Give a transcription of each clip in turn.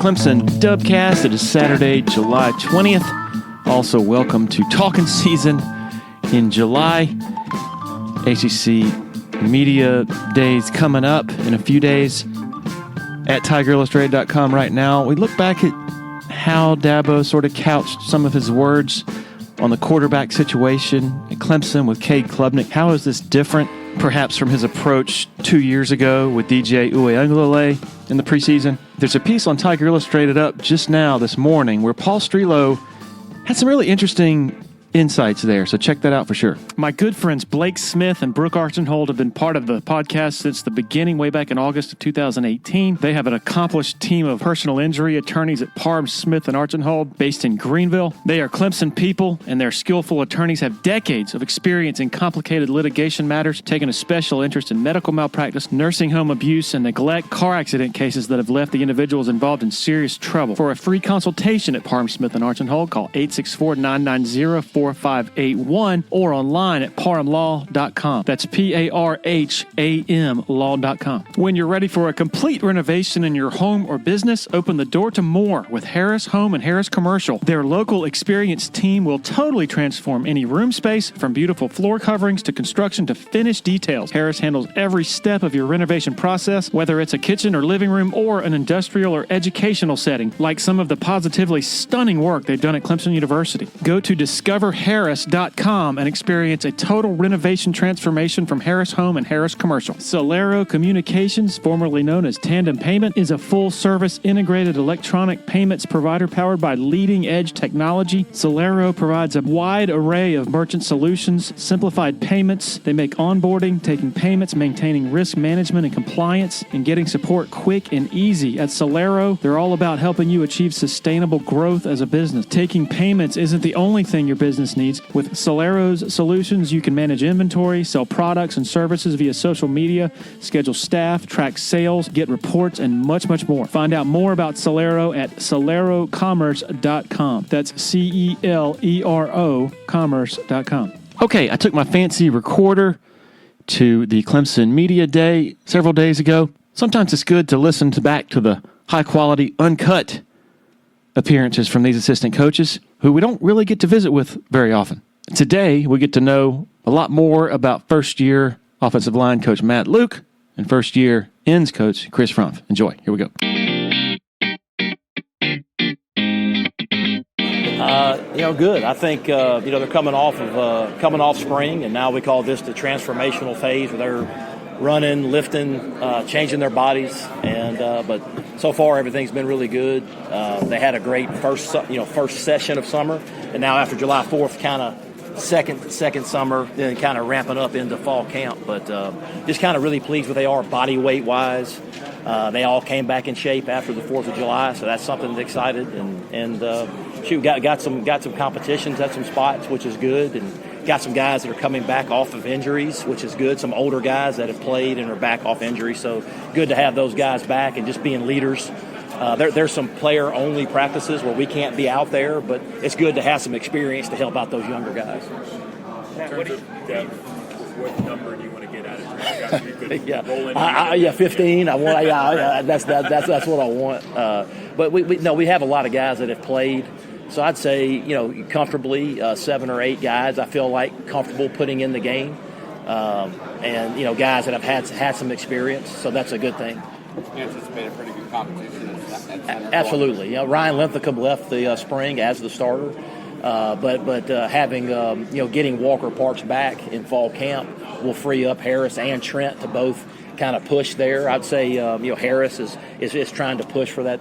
Clemson Dubcast. It is Saturday, July 20th. Also, welcome to Talking Season in July. ACC Media Days coming up in a few days at TigerIllustrated.com right now. We look back at how Dabo sort of couched some of his words on the quarterback situation at Clemson with Cade Klubnik. How is this different, perhaps, from his approach 2 years ago with DJ Uiagalelei in the preseason? There's a piece on Tiger Illustrated up just now this morning where Paul Strelo had some really interesting insights there, so check that out for sure. My good friends Blake Smith and Brooke Archenhold have been part of the podcast since the beginning, way back in August of 2018. They have an accomplished team of personal injury attorneys at Parham, Smith, and Archenhold based in Greenville. They are Clemson people, and their skillful attorneys have decades of experience in complicated litigation matters, taking a special interest in medical malpractice, nursing home abuse, and neglect, car accident cases that have left the individuals involved in serious trouble. For a free consultation at Parham, Smith, and Archenhold, call 864-990-4581 or online at parhamlaw.com. That's PARHAM law.com. When you're ready for a complete renovation in your home or business, open the door to more with Harris Home and Harris Commercial. Their local experienced team will totally transform any room space, from beautiful floor coverings to construction to finished details. Harris handles every step of your renovation process, whether it's a kitchen or living room or an industrial or educational setting, like some of the positively stunning work they've done at Clemson University. Go to discoverharris.com and experience a total renovation transformation from Harris Home and Harris Commercial. Solero Communications, formerly known as Tandem Payment, is a full-service integrated electronic payments provider powered by leading-edge technology. Solero provides a wide array of merchant solutions, simplified payments. They make onboarding, taking payments, maintaining risk management and compliance, and getting support quick and easy. At Solero, they're all about helping you achieve sustainable growth as a business. Taking payments isn't the only thing your business needs. With Solero's solutions, you can manage inventory, sell products and services via social media, schedule staff, track sales, get reports, and much, much more. Find out more about Solero at solerocommerce.com. That's CELERO commerce.com. Okay, I took my fancy recorder to the Clemson Media Day several days ago. Sometimes it's good to listen back to the high-quality, uncut appearances from these assistant coaches who we don't really get to visit with very often. Today, we get to know a lot more about first-year offensive line coach Matt Luke and first-year ends coach Chris Rumph. Enjoy. Here we go. Good. I think they're coming off spring, and now we call this the transformational phase where they're running, lifting, changing their bodies, and but so far everything's been really good. They had a great first session of summer, and now after July 4th, kind of second summer, then kind of ramping up into fall camp. But just kind of really pleased with they are body weight wise. They all came back in shape after the 4th of July, so that's something that's excited. And got some competitions at some spots, which is good, and got some guys that are coming back off of injuries, which is good. Some older guys that have played and are back off injury, so good to have those guys back and just being leaders. There's some player-only practices where we can't be out there, but it's good to have some experience to help out those younger guys. What number do you want to get out of it? Yeah, 15. I want. That's what I want. But we have a lot of guys that have played. So I'd say, comfortably 7 or 8 guys I feel like comfortable putting in the game, and guys that have had some experience. So that's a good thing. You anticipate a pretty good competition at center? Absolutely. Ryan Linthicum left the spring as the starter, but having getting Walker Parks back in fall camp will free up Harris and Trent to both kind of push there. I'd say Harris is trying to push for that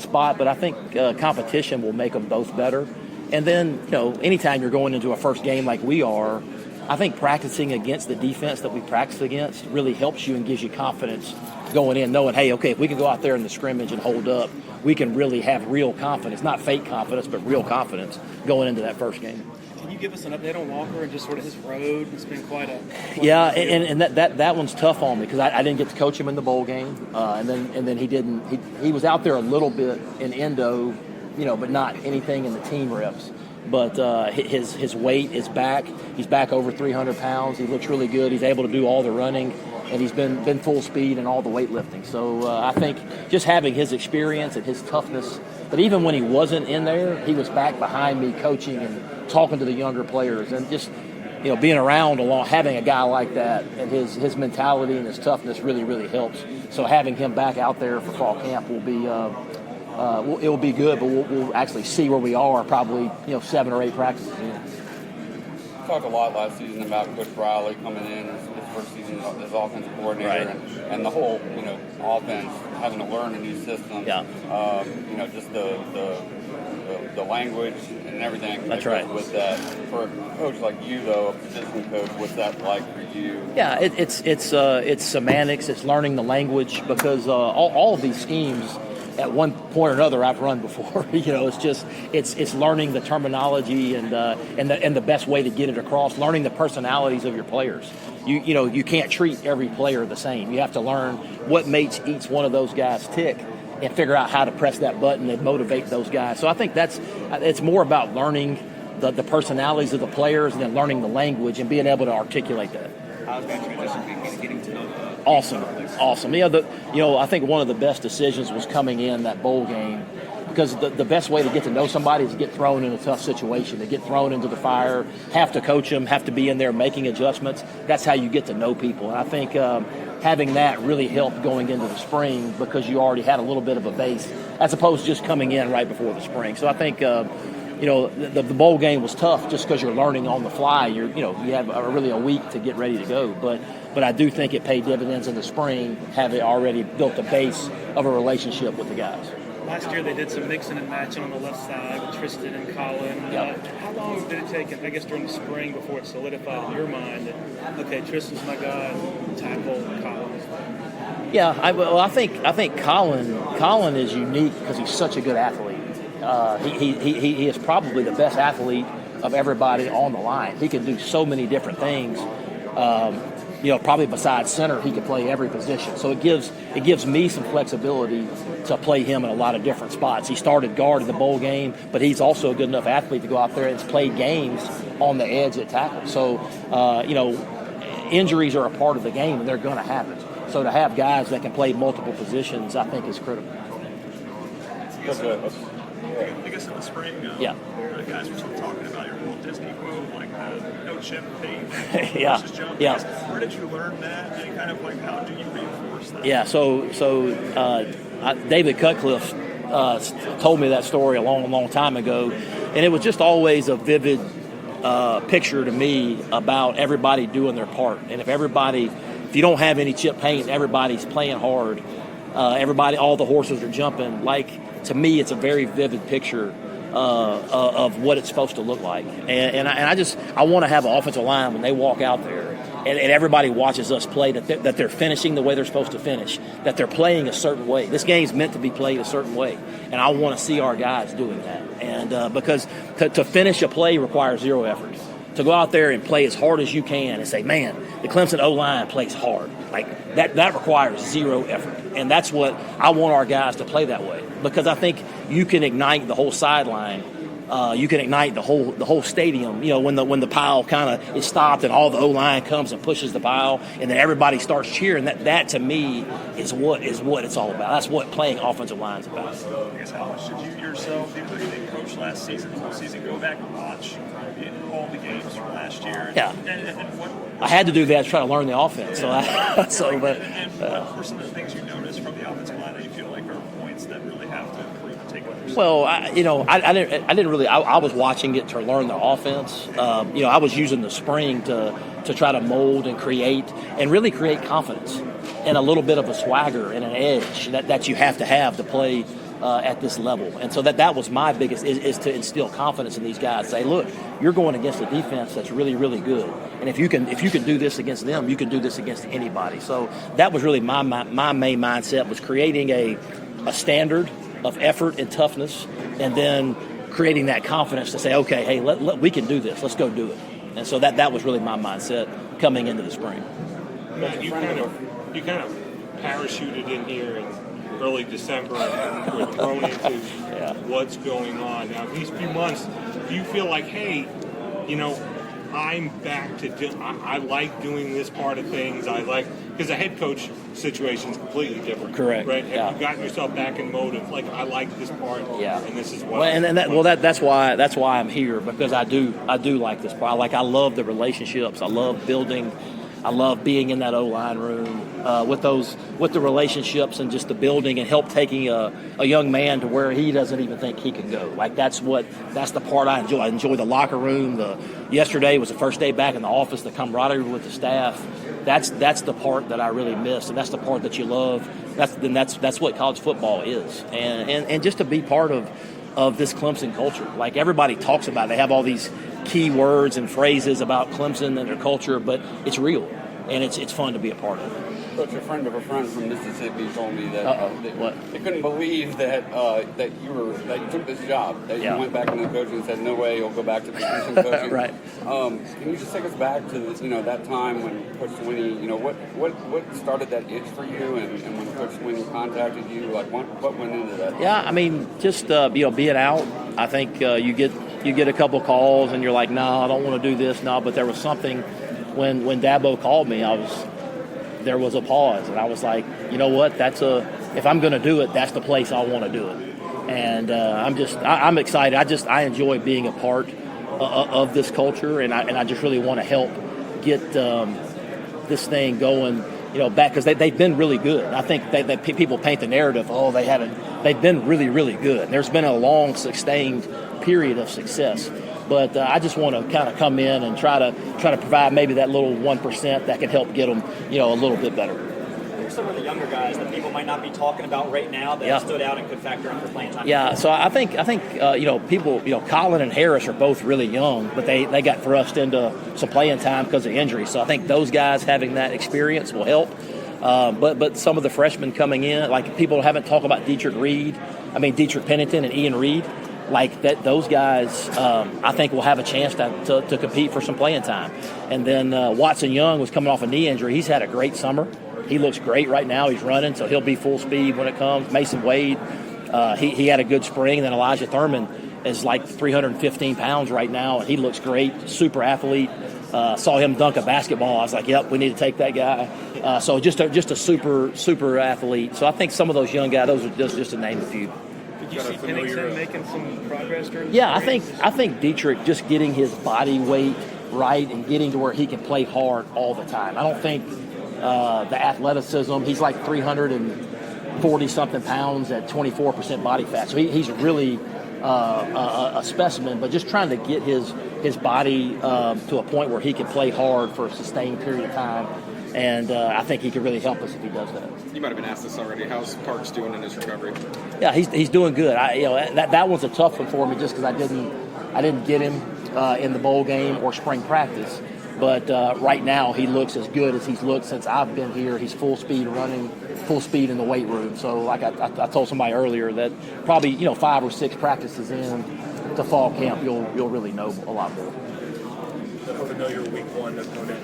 spot, but I think competition will make them both better. And then, anytime you're going into a first game like we are, I think practicing against the defense that we practice against really helps you and gives you confidence going in, knowing, hey, okay, if we can go out there in the scrimmage and hold up, we can really have real confidence, not fake confidence, but real confidence going into that first game. Can you give us an update on Walker and just sort of his road? It's been quite a yeah, and that one's tough on me because I didn't get to coach him in the bowl game, and then he didn't. He was out there a little bit in endo, but not anything in the team reps. But his weight is back. He's back over 300 pounds. He looks really good. He's able to do all the running and he's been full speed in all the weightlifting. So I think just having his experience and his toughness, but even when he wasn't in there, he was back behind me coaching and talking to the younger players, and just being around having a guy like that and his mentality and his toughness really, really helps. So having him back out there for fall camp will be it will be good, but we'll actually see where we are probably 7 or 8 practices in. We talked a lot last season about Coach Riley coming in his first season as offensive coordinator, Right. and the whole offense having to learn a new system. Yeah. Just the language and everything. That's that right. goes with that. For a coach like you, though, a position coach, what's that like for you? Yeah, it's semantics. It's learning the language, because all of these schemes, at one point or another, I've run before. It's learning the terminology and the best way to get it across. Learning the personalities of your players. You can't treat every player the same. You have to learn what makes each one of those guys tick, and figure out how to press that button and motivate those guys. So I think it's more about learning the personalities of the players, and then learning the language and being able to articulate that. How's that transition getting to know the Awesome. I think one of the best decisions was coming in that bowl game, because the best way to get to know somebody is to get thrown in a tough situation, to get thrown into the fire, have to coach them, have to be in there making adjustments. That's how you get to know people. And I think having that really helped going into the spring, because you already had a little bit of a base, as opposed to just coming in right before the spring. So I think the bowl game was tough just because you're learning on the fly. You have really a week to get ready to go, but I do think it paid dividends in the spring, having already built a base of a relationship with the guys. Last year they did some mixing and matching on the left side with Tristan and Colin. Yep. How long did it take, I guess, during the spring before it solidified in your mind that, okay, Tristan's my guy, tackle Colin? Yeah, I think Colin is unique because he's such a good athlete. He is probably the best athlete of everybody on the line. He can do so many different things. Probably besides center, he could play every position. So it gives me some flexibility to play him in a lot of different spots. He started guard in the bowl game, but he's also a good enough athlete to go out there and play games on the edge at tackle. So, injuries are a part of the game, and they're going to happen. So to have guys that can play multiple positions, I think, is critical. I guess in the spring, guys were sort of talking about your Walt Disney quote, like no chip paint Yeah. versus jump. Yeah. Where did you learn that, and kind of like how do you reinforce that? Yeah, so David Cutcliffe told me that story a long time ago, and it was just always a vivid picture to me about everybody doing their part. And if you don't have any chip paint, everybody's playing hard. All the horses are jumping. To me, it's a very vivid picture of what it's supposed to look like. And I want to have an offensive line when they walk out there and everybody watches us play, that they're finishing the way they're supposed to finish, that they're playing a certain way. This game's meant to be played a certain way, and I want to see our guys doing that. And because to finish a play requires zero effort. To go out there and play as hard as you can and say, man, the Clemson O-line plays hard. Like that requires zero effort. And that's what I want our guys to play that way, because I think you can ignite the whole sideline. You can ignite the whole stadium. When the pile kind of is stopped and all the O-line comes and pushes the pile, and then everybody starts cheering. That to me is what it's all about. That's what playing offensive line is about. I guess how much did you yourself, even though you didn't coach last season, whole season, go back and watch all the games from last year? Yeah. And what I had to do that to try to learn the offense. what were some of the things you noticed from the offensive line that you feel like are points that really have to improve and take over? Well, I didn't really. I was watching it to learn the offense. I was using the spring to try to mold and create confidence and a little bit of a swagger and an edge that you have to play at this level. And so that was my biggest is to instill confidence in these guys. Say, look, you're going against a defense that's really, really good, and if you can do this against them, you can do this against anybody. So that was really my main mindset, was creating a standard of effort and toughness, and then creating that confidence to say, okay, hey, we can do this. Let's go do it. And so that was really my mindset coming into the spring. Matt, you kind of parachuted in here in early December and were thrown into what's going on. Now, these few months, do you feel like, hey, I'm back to I like doing this part of things. I like, because the head coach situation is completely different. Correct. Right? Yeah. Have you gotten yourself back in mode of like, I like this part, and this is what. That's why I'm here, because I do like this part. I love the relationships. I love building. I love being in that O-line room with the relationships and just the building, and help taking a young man to where he doesn't even think he can go. Like that's the part I enjoy. I enjoy the locker room. Yesterday was the first day back in the office. The camaraderie with the staff. That's the part that I really miss, and that's the part that you love. That's what college football is, and just to be part of this Clemson culture. Like everybody talks about it. They have all these key words and phrases about Clemson and their culture, but it's real, and it's fun to be a part of. Coach, a friend of a friend from Mississippi told me that they couldn't believe that you took this job, that you went back into coaching and said, no way you'll go back to position coaching. Right. Can you just take us back to that time when Coach Swinney, what started that itch for you, and when Coach Swinney contacted you, like what went into that? Yeah, I mean, just being out. I think you get a couple calls and you're like, no, I don't want to do this, no. But there was something when Dabo called me, there was a pause, and I was like, you know what? If I'm going to do it, that's the place I want to do it. And I'm excited. I enjoy being a part of this culture, and I just really want to help get this thing going, back, because they've been really good. I think that people paint the narrative, they haven't. They've been really, really good. There's been a long, sustained period of success. But I just want to kind of come in and try to provide maybe that little 1% that can help get them, a little bit better. Who are some of the younger guys that people might not be talking about right now that stood out and could factor in for playing time? Yeah, so I think people, Colin and Harris are both really young, but they got thrust into some playing time because of injury. So I think those guys having that experience will help. But some of the freshmen coming in, like people haven't talked about Dietrich Pennington and Ian Reed. Like that, those guys, I think will have a chance to compete for some playing time. And then Watson Young was coming off a knee injury. He's had a great summer. He looks great right now. He's running, so he'll be full speed when it comes. Mason Wade, he had a good spring. And then Elijah Thurman is like 315 pounds right now, and he looks great. Super athlete. Saw him dunk a basketball. I was like, yep, we need to take that guy. So just a super athlete. So I think some of those young guys, those are just to name a few. Did you see Pennington making some progress during the I think Dietrich just getting his body weight right and getting to where he can play hard all the time. I don't think the athleticism, he's like 340-something pounds at 24% body fat. So he's really a specimen, but just trying to get his body to a point where he can play hard for a sustained period of time. And I think he could really help us if he does that. You might have been asked this already. How's Parks doing in his recovery? Yeah, he's doing good. That one's a tough one for me just because I didn't get him in the bowl game or spring practice. But right now he looks as good as he's looked since I've been here. He's full speed running, full speed in the weight room. So like I told somebody earlier that probably 5 or 6 practices in to fall camp you'll really know a lot more. The familiar week 1 opponent.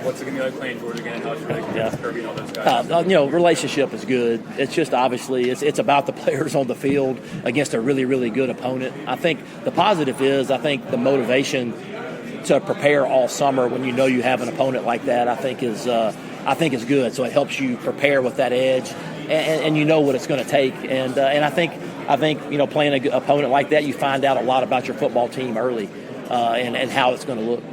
What's it going to be like playing Georgia again? How's your relationship with Kirby and all those guys? Relationship is good. It's just obviously it's about the players on the field against a really, really good opponent. I think the positive is the motivation to prepare all summer when you have an opponent like that, I think is good. So it helps you prepare with that edge, and you know what it's going to take. And I think playing an opponent like that, you find out a lot about your football team early, and how it's going to look.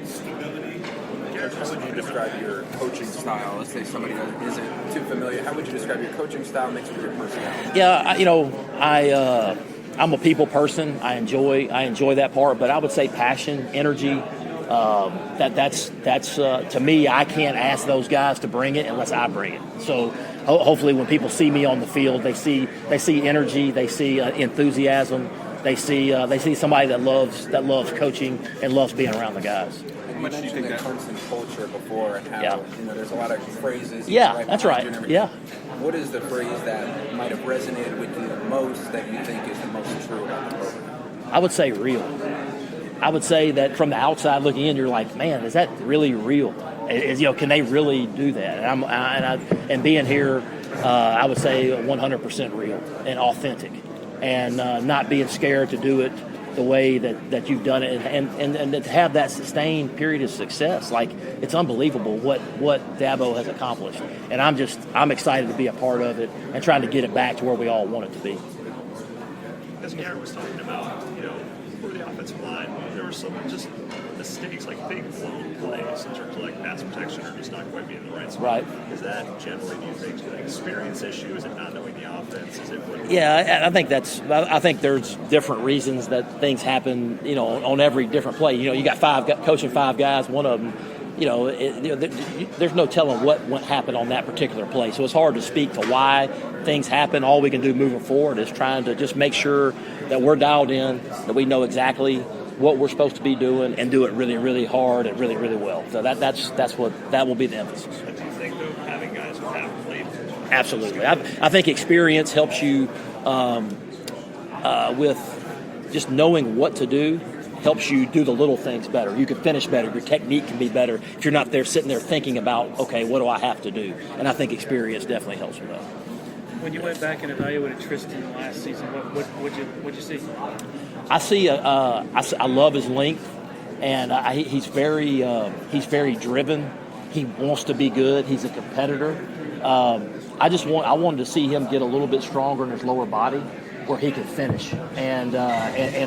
How would you describe your coaching style? Let's say somebody that isn't too familiar. How would you describe your coaching style mixed with your personality? Yeah, I'm a people person. I enjoy that part, but I would say passion, energy. That's to me. I can't ask those guys to bring it unless I bring it. So hopefully, when people see me on the field, they see energy, they see enthusiasm, they see somebody that loves coaching and loves being around the guys. You mentioned the Clemson culture before and how there's a lot of phrases. Yeah, that's right. Yeah. What is the phrase that might have resonated with you the most that you think is the most true about the program? I would say real. I would say that from the outside looking in, you're like, man, is that really real? Can they really do that? And being here, I would say 100% real and authentic, and not being scared to do it. the way that you've done it, and to have that sustained period of success. Like, it's unbelievable what Dabo has accomplished, and I'm excited to be a part of it and trying to get it back to where we all want it to be. As Garrett was talking about, for the offensive line, there were some just mistakes, like big blown plays in terms of like pass protection or just not quite being in the right spot. Right. Is that generally, do you think, an experience issue? Is it not knowing the offense? Is it what? Yeah, I think there's different reasons that things happen, on every different play. You got coaching five guys, one of them, there's no telling what happened on that particular play. So it's hard to speak to why things happen. All we can do moving forward is trying to just make sure that we're dialed in, that we know exactly what we're supposed to be doing, and do it really, really hard and really, really well. So that will be the emphasis. But do you think, though, having guys who have played? Absolutely. I think experience helps you with just knowing what to do. Helps you do the little things better. You can finish better. Your technique can be better if you're not there sitting there thinking about, okay, what do I have to do? And I think experience definitely helps with that. When you went back and evaluated Tristan last season, what'd you see? I see. I love his length, and he's very driven. He wants to be good. He's a competitor. I wanted to see him get a little bit stronger in his lower body, where he could finish and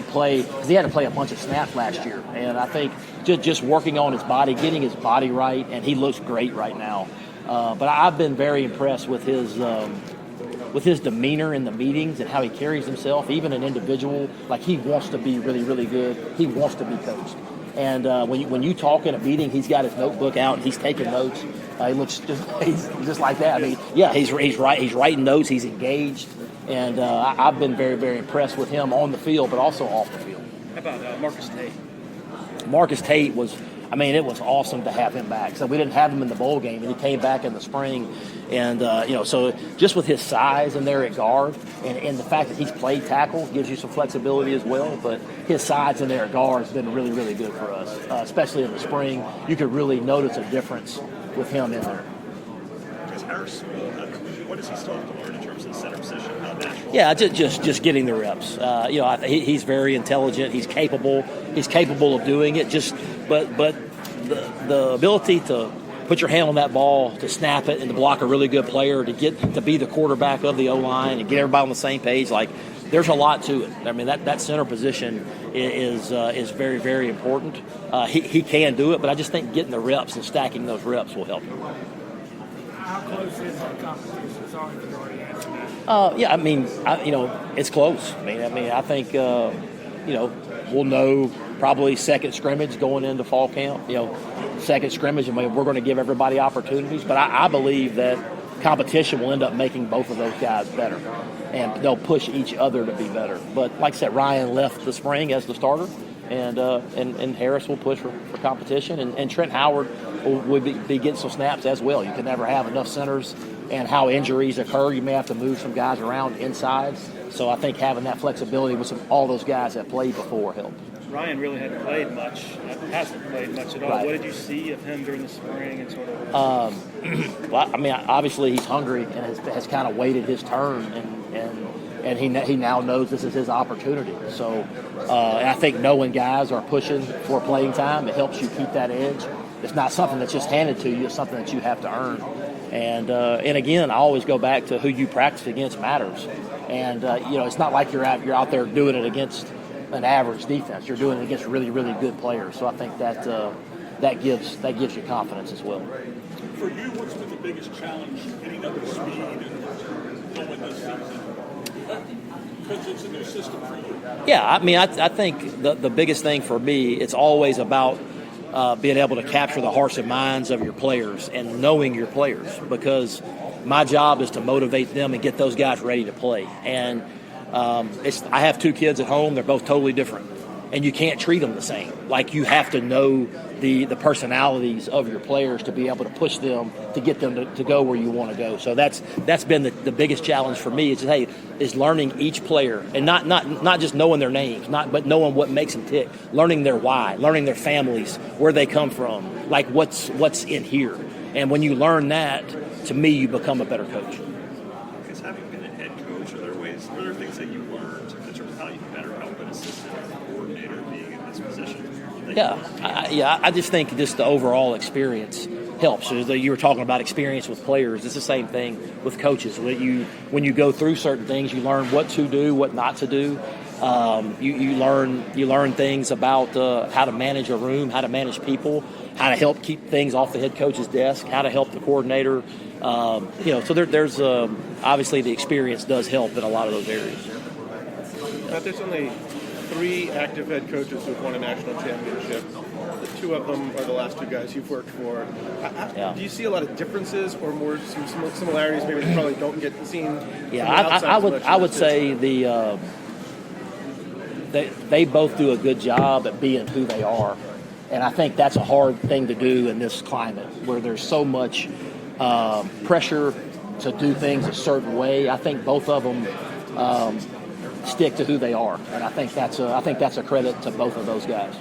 play, because he had to play a bunch of snaps last year. And I think just working on his body, getting his body right, and he looks great right now. But I've been very impressed with his demeanor in the meetings and how he carries himself, even an individual. Like, he wants to be really, really good. He wants to be coached. And when you talk in a meeting, he's got his notebook out and he's taking notes. He looks he's just like that. I mean, yeah, he's writing notes. He's engaged. And I've been very, very impressed with him on the field, but also off the field. How about Marcus Tate? Marcus Tate it was awesome to have him back. So we didn't have him in the bowl game, and he came back in the spring. And, so just with his size in there at guard and the fact that he's played tackle gives you some flexibility as well. But his size in there at guard has been really, really good for us, especially in the spring. You could really notice a difference with him in there. Because Harris, what does he still have to learn in terms of the center position? How natural? Yeah, just getting the reps. He's very intelligent. He's capable. He's capable of doing it. But the ability to put your hand on that ball, to snap it, and to block a really good player, to be the quarterback of the O-line and get everybody on the same page. Like, there's a lot to it. I mean, that center position is very, very important. He can do it, but I just think getting the reps and stacking those reps will help him. How close is the competition? Sorry if you already answered that. Yeah, I mean, it's close. I think, we'll know probably second scrimmage going into fall camp. Second scrimmage, we're going to give everybody opportunities. But I believe that competition will end up making both of those guys better, and they'll push each other to be better. But like I said, Ryan left the spring as the starter, and Harris will push for competition, and Trent Howard will be getting some snaps as well. You can never have enough centers, and how injuries occur, you may have to move some guys around inside. So I think having that flexibility with all those guys that played before helped. Ryan really hasn't played much at all. Right. What did you see of him during the spring and sort of? Obviously he's hungry and has kind of waited his turn, and he now knows this is his opportunity. So and I think knowing guys are pushing for playing time, it helps you keep that edge. It's not something that's just handed to you. It's something that you have to earn. And again, I always go back to who you practice against matters. And it's not like you're out there doing it against an average defense. You're doing it against really, really good players. So I think that gives you confidence as well. For you, what's been the biggest challenge getting up to speed and going this season? Because it's a new system for you. Yeah, I think the biggest thing for me, it's always about being able to capture the hearts and minds of your players and knowing your players, because my job is to motivate them and get those guys ready to play. And I have two kids at home. They're both totally different, and you can't treat them the same. Like, you have to know the personalities of your players to be able to push them to get them to go where you want to go. So that's been the biggest challenge for me is learning each player, and not just knowing their names, but knowing what makes them tick, learning their why, learning their families, where they come from, like what's in here. And when you learn that, to me, you become a better coach. Because having been a head coach, are there things that you learned in terms of how you can better help an assistant or I just think just the overall experience helps. You were talking about experience with players. It's the same thing with coaches. When you go through certain things, you learn what to do, what not to do. You learn things about how to manage a room, how to manage people, how to help keep things off the head coach's desk, how to help the coordinator. So there's obviously the experience does help in a lot of those areas. There's only 3 active head coaches who've won a national championship. The 2 of them are the last 2 guys you've worked for. Do you see a lot of differences or more some similarities? Maybe they probably don't get seen. Yeah, I would say they both do a good job at being who they are, and I think that's a hard thing to do in this climate where there's so much pressure to do things a certain way. I think both of them stick to who they are, and I think that's a credit to both of those guys.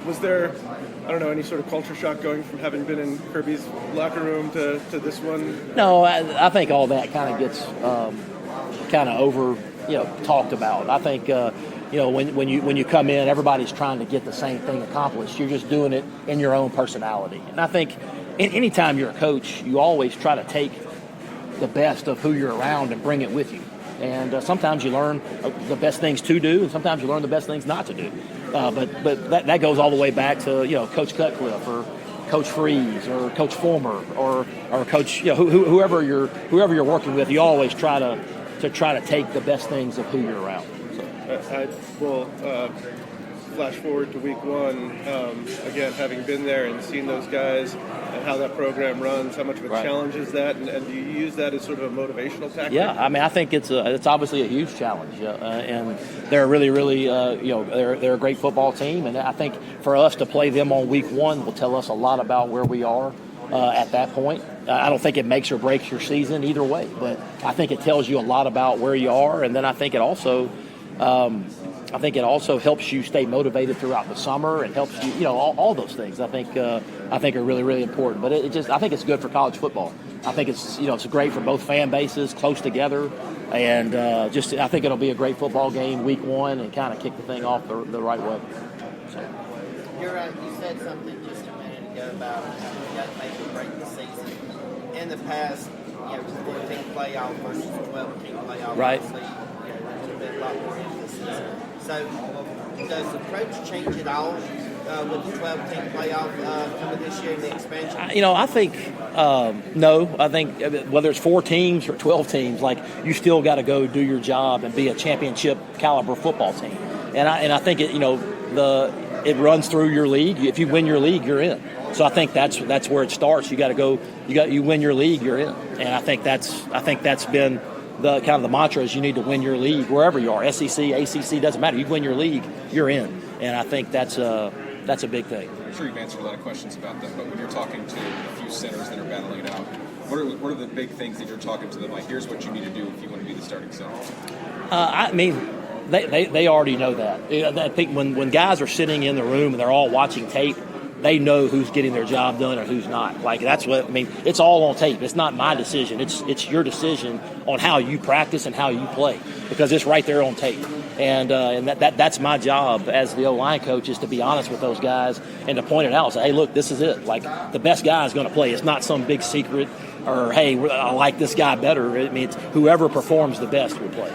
Was there, I don't know, any sort of culture shock going from having been in Kirby's locker room to this one? No, I think all that kind of gets kind of over, talked about. I think when you come in, everybody's trying to get the same thing accomplished. You're just doing it in your own personality, and I think anytime you're a coach, you always try to take the best of who you're around and bring it with you. And sometimes you learn the best things to do, and sometimes you learn the best things not to do. But that goes all the way back to Coach Cutcliffe or Coach Freeze or Coach Fulmer or Coach whoever you're working with. You always try to take the best things of who you're around. So. I will flash forward to week 1. Again, having been there and seen those guys and how that program runs, how much of a challenge is that, and do you use that as sort of a motivational tactic? Yeah, I mean, I think it's obviously a huge challenge, and they're really, really, they're a great football team, and I think for us to play them on week 1 will tell us a lot about where we are at that point. I don't think it makes or breaks your season either way, but I think it tells you a lot about where you are, and then I think it also helps you stay motivated throughout the summer and helps you, all those things. I think are really, really important. But I think it's good for college football. I think it's great for both fan bases, close together, and I think it'll be a great football game week 1 and kind of kick the thing off the right way. So. You're right. You said something just a minute ago about you got to make or break the season. In the past, 14 playoff versus 12-team playoff. Right. A lot more emphasis. So, does the approach change at all with the 12-team playoff coming this year in the expansion? I think no. I think whether it's 4 teams or 12 teams, you still got to go do your job and be a championship caliber football team. And I think it runs through your league. If you win your league, you're in. So I think that's where it starts. You got to go. You win your league, you're in. And I think that's been the kind of the mantra is you need to win your league wherever you are. SEC, ACC, doesn't matter. You win your league, you're in. And I think that's a big thing. I'm sure you've answered a lot of questions about that, but when you're talking to a few centers that are battling it out, what are the big things that you're talking to them like? Here's what you need to do if you want to be the starting center. I mean, they already know that. I think when guys are sitting in the room and they're all watching tape, they know who's getting their job done or who's not. It's all on tape. It's not my decision. It's your decision on how you practice and how you play because it's right there on tape. And that's my job as the O-line coach is to be honest with those guys and to point it out. Say, hey, look, this is it. The best guy is going to play. It's not some big secret or, hey, I like this guy better. I mean, it's whoever performs the best will play.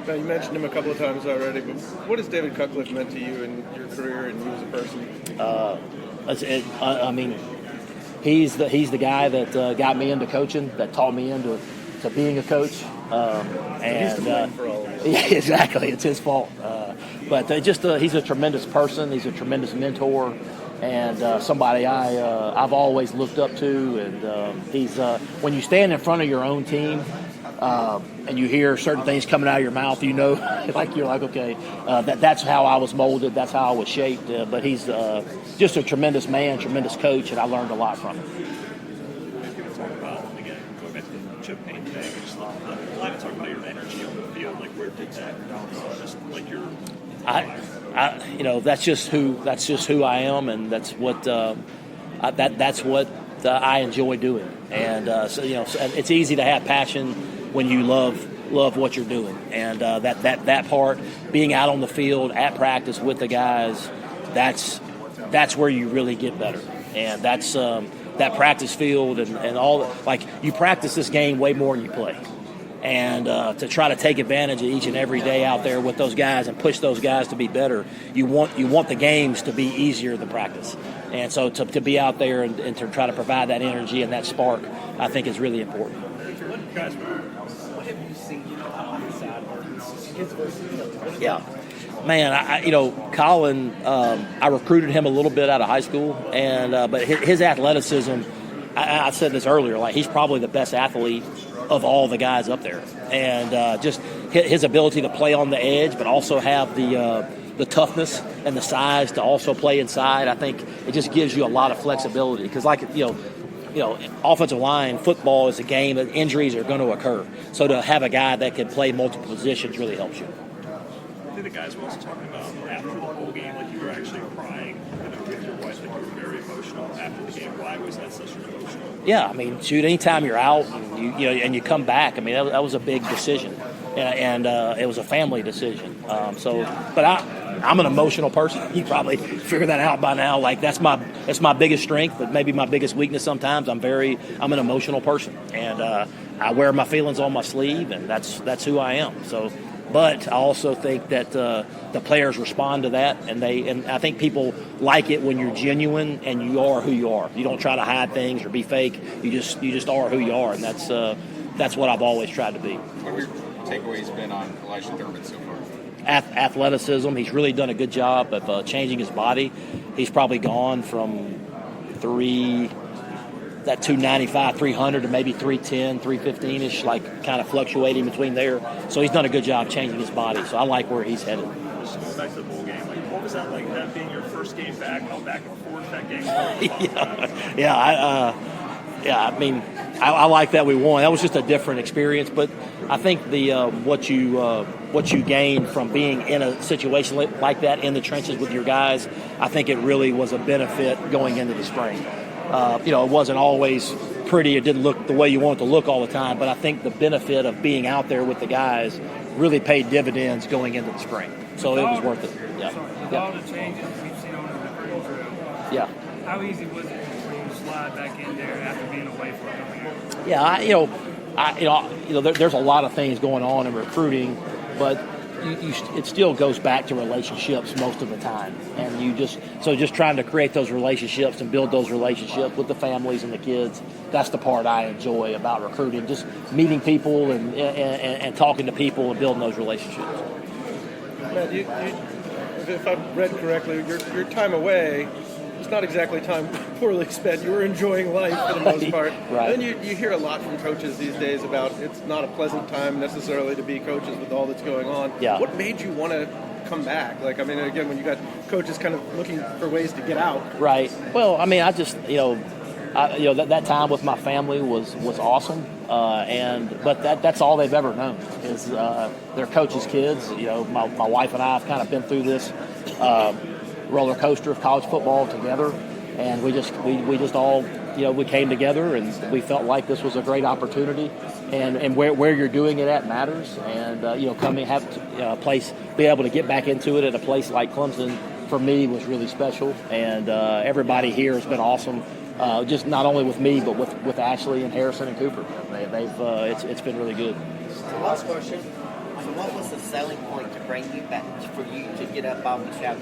Now, you mentioned him a couple of times already, but what has David Cutcliffe meant to you in your career and you as a person? He's the guy that got me into coaching, that taught me into being a coach. He's to blame for all of this. Yeah, exactly. It's his fault. But he's a tremendous person. He's a tremendous mentor, and somebody I've always looked up to. And he's when you stand in front of your own team. And you hear certain things coming out of your mouth, you're like, okay, that's how I was molded, that's how I was shaped. But he's just a tremendous man, tremendous coach, and I learned a lot from him. Talk about, again, going back to the chip paint thing, just a lot of talk about your energy on the field, where did that come from? Just your. That's just who I am, and that's what I enjoy doing. And so it's easy to have passion when you love love what you're doing. And that part, being out on the field at practice with the guys, that's where you really get better. And that's that practice field and all, like, you practice this game way more than you play. And to try to take advantage of each and every day out there with those guys and push those guys to be better, you want the games to be easier than practice. And so to be out there and to try to provide that energy and that spark, I think is really important. Guys, what have you seen on the side his versatility? Yeah. Man, Colin, I recruited him a little bit out of high school, and but his athleticism, I said this earlier, like, he's probably the best athlete of all the guys up there. And just his ability to play on the edge, but also have the toughness and the size to also play inside, I think it just gives you a lot of flexibility. Because, like, offensive line, football is a game that injuries are going to occur. So to have a guy that can play multiple positions really helps you. I think the guys were also talking about after the whole game, like, you were actually crying with your wife, like, you were very emotional after the game. Why was that such an emotional? Yeah, I mean, shoot, anytime you're out and you come back, I mean, that was a big decision, and it was a family decision. But I'm an emotional person. You probably figured that out by now. Like, that's my biggest strength, but maybe my biggest weakness sometimes. I'm an emotional person, and I wear my feelings on my sleeve, and that's who I am. So. But I also think that the players respond to that, and I think people like it when you're genuine and you are who you are. You don't try to hide things or be fake. You just are who you are, and that's what I've always tried to be. What have your takeaways been on Elijah Thurman so far? Athleticism. He's really done a good job of changing his body. He's probably gone from 295, 300 to maybe 310, 315-ish, like, kind of fluctuating between there. So he's done a good job changing his body. So I like where he's headed. Just going back to the bowl game, like, what was that like, that being your first game back, how back and forth that game was? I mean, I like that we won. That was just a different experience. But I think what you gain from being in a situation like that in the trenches with your guys, I think it really was a benefit going into the spring. It wasn't always pretty. It didn't look the way you want it to look all the time. But I think the benefit of being out there with the guys really paid dividends going into the spring. So it was worth it. Yeah. With all the changes we've seen on the recruiting trail, yeah. How easy was it for you to slide back in there after being away for a couple years? Yeah, there's a lot of things going on in recruiting, but it still goes back to relationships most of the time, and just trying to create those relationships and build those relationships with the families and the kids. That's the part I enjoy about recruiting, just meeting people and talking to people and building those relationships. Matt, if I've read correctly, your time away, it's not exactly time poorly spent. You were enjoying life for the most part. Right. And then you hear a lot from coaches these days about it's not a pleasant time necessarily to be coaches with all that's going on. Yeah. What made you want to come back? Like, I mean, again, when you got coaches kind of looking for ways to get out. Right. Well, I mean, I just, that time with my family was awesome. But that's all they've ever known is their coaches' kids. My wife and I have kind of been through this roller coaster of college football together, and we just all we came together and we felt like this was a great opportunity, and where you're doing it at matters, and coming have a place, be able to get back into it at a place like Clemson for me was really special, and everybody here has been awesome. Just not only with me, but with Ashley and Harrison and Cooper. It's been really good. So last question. So what was the selling point to bring you back, for you to get up off the couch?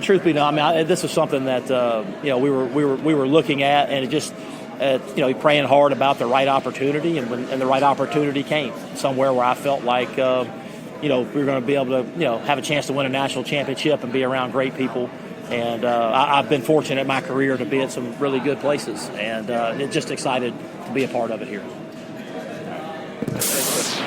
Truth be known, I mean, this was something that we were looking at, and it just praying hard about the right opportunity, and the right opportunity came somewhere where I felt like we were going to be able to have a chance to win a national championship and be around great people. And I've been fortunate in my career to be at some really good places, and just excited to be a part of it here.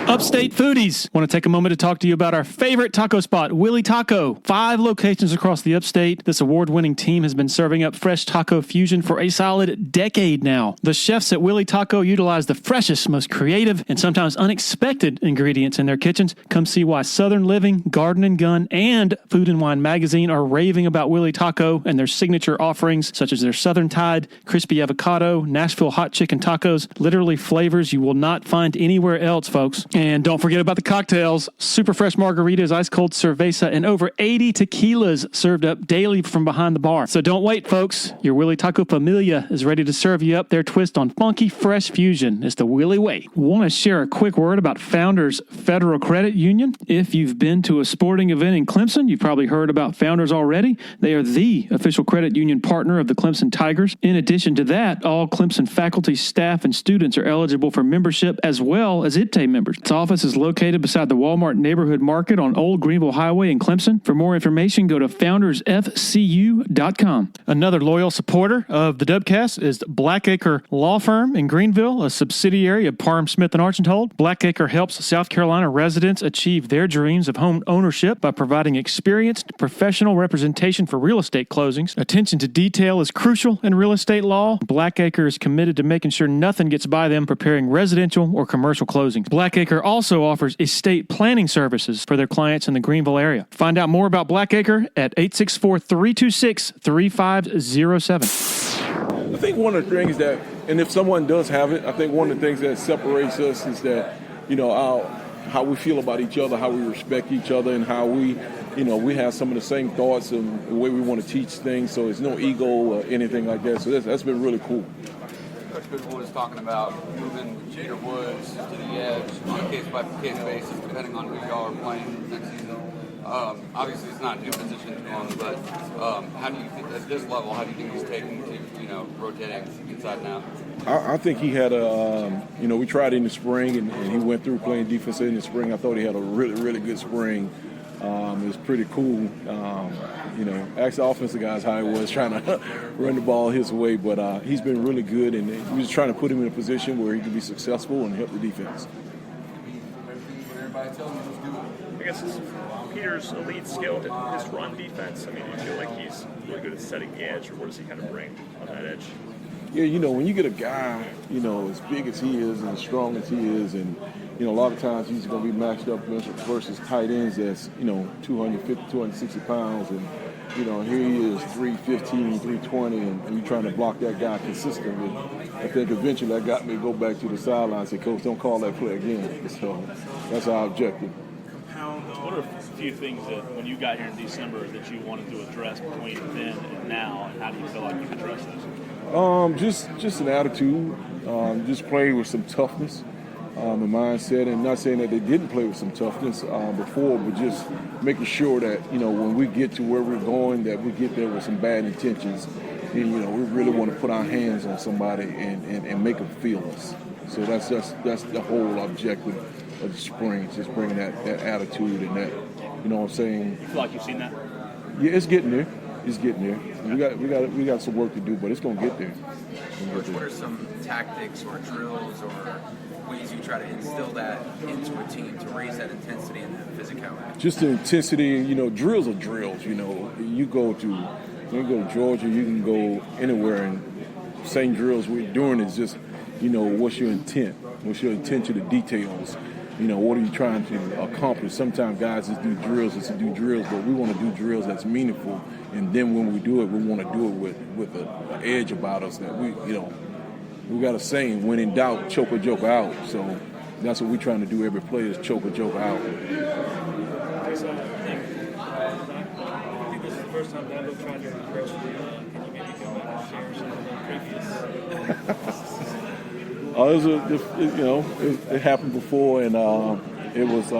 Upstate foodies, want to take a moment to talk to you about our favorite taco spot, Willie Taco. 5 locations across the upstate. This award-winning team has been serving up fresh taco fusion for a solid decade now. The chefs at Willie Taco utilize the freshest, most creative, and sometimes unexpected ingredients in their kitchens. Come see why Southern Living, Garden and Gun, and Food and Wine Magazine are raving about Willie Taco and their signature offerings, such as their Southern Tide, crispy avocado, Nashville hot chicken tacos, literally flavors you will not find anywhere else, folks. And don't forget about the cocktails. Super fresh margaritas, ice cold cerveza, and over 80 tequilas served up daily from behind the bar. So don't wait, folks. Your Willie Taco Familia is ready to serve you up their twist on funky, fresh fusion. It's the Willie way. Want to share a quick word about Founders Federal Credit Union? If you've been to a sporting event in Clemson, you've probably heard about Founders already. They are the official credit union partner of the Clemson Tigers. In addition to that, all Clemson faculty, staff, and students are eligible for membership as well as IPTAY members. Its office is located beside the Walmart Neighborhood Market on Old Greenville Highway in Clemson. For more information, go to foundersfcu.com. Another loyal supporter of the Dubcast is Blackacre Law Firm in Greenville, a subsidiary of Parham Smith & Archambault. Blackacre helps South Carolina residents achieve their dreams of home ownership by providing experienced professional representation for real estate closings. Attention to detail is crucial in real estate law. Blackacre is committed to making sure nothing gets by them preparing residential or commercial closings. Blackacre also offers estate planning services for their clients in the Greenville area. Find out more about Blackacre at 864-326-3507. I think one of the things that, and if someone does have it, I think one of the things that separates us is that, how we feel about each other, how we respect each other, and how we have some of the same thoughts and the way we want to teach things. So it's no ego or anything like that. So that's been really cool. Coach Goodwood is talking about moving Jeter Woods to the edge on a case-by-case basis, depending on who y'all are playing next season. Obviously, it's not a new position to him, but how do you think, at this level, how do you think he's taking to, rotating inside now? I think he had we tried in the spring, and he went through playing defense in the spring. I thought he had a really, really good spring. It was pretty cool. Ask the offensive guys how he was trying to run the ball his way, but he's been really good, and we was trying to put him in a position where he could be successful and help the defense. Everybody tell him who's doing it. I guess Peter's elite skill in his run defense. I mean, do you feel like he's really good at setting the edge, or what does he kind of bring on that edge? Yeah, when you get a guy, as big as he is and as strong as he is, and, a lot of times he's going to be matched up versus tight ends that's, 250, 260 pounds, and, here he is 315, 320, and you're trying to block that guy consistently. I think eventually that got me to go back to the sideline and say, Coach, don't call that play again. So that's our objective. What are a few things that, when you got here in December, that you wanted to address between then and now, and how do you feel like you've addressed those? Just an attitude, just play with some toughness, a mindset, and not saying that they didn't play with some toughness before, but just making sure that, when we get to where we're going, that we get there with some bad intentions. And, we really want to put our hands on somebody and make them feel us. So that's the whole objective of the spring, just bringing that attitude and that, you know what I'm saying? You feel like you've seen that? Yeah, it's getting there. It's getting there. We got some work to do, but it's gonna get there. Coach, what are some tactics or drills or ways you try to instill that into a team to raise that intensity and that physicality? Just the intensity, drills are drills. You go to Georgia, you can go anywhere, and same drills we're doing is just, what's your intent? What's your attention to details? What are you trying to accomplish? Sometimes guys just do drills but we want to do drills that's meaningful. And then when we do it, we want to do it with an edge about us that we got a saying, when in doubt, choke a joke out. So that's what we're trying to do every play is choke a joke out. I think this is the first time Dabo tried to approach the can you maybe go out and share some of the previous? It happened before, and it was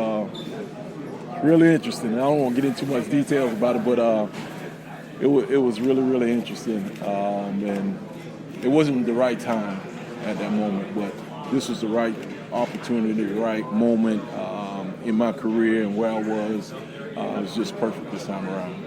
really interesting. I don't want to get into too much details about it, but it was really, really interesting. And it wasn't the right time at that moment, but this was the right opportunity, the right moment in my career and where I was. It was just perfect this time around.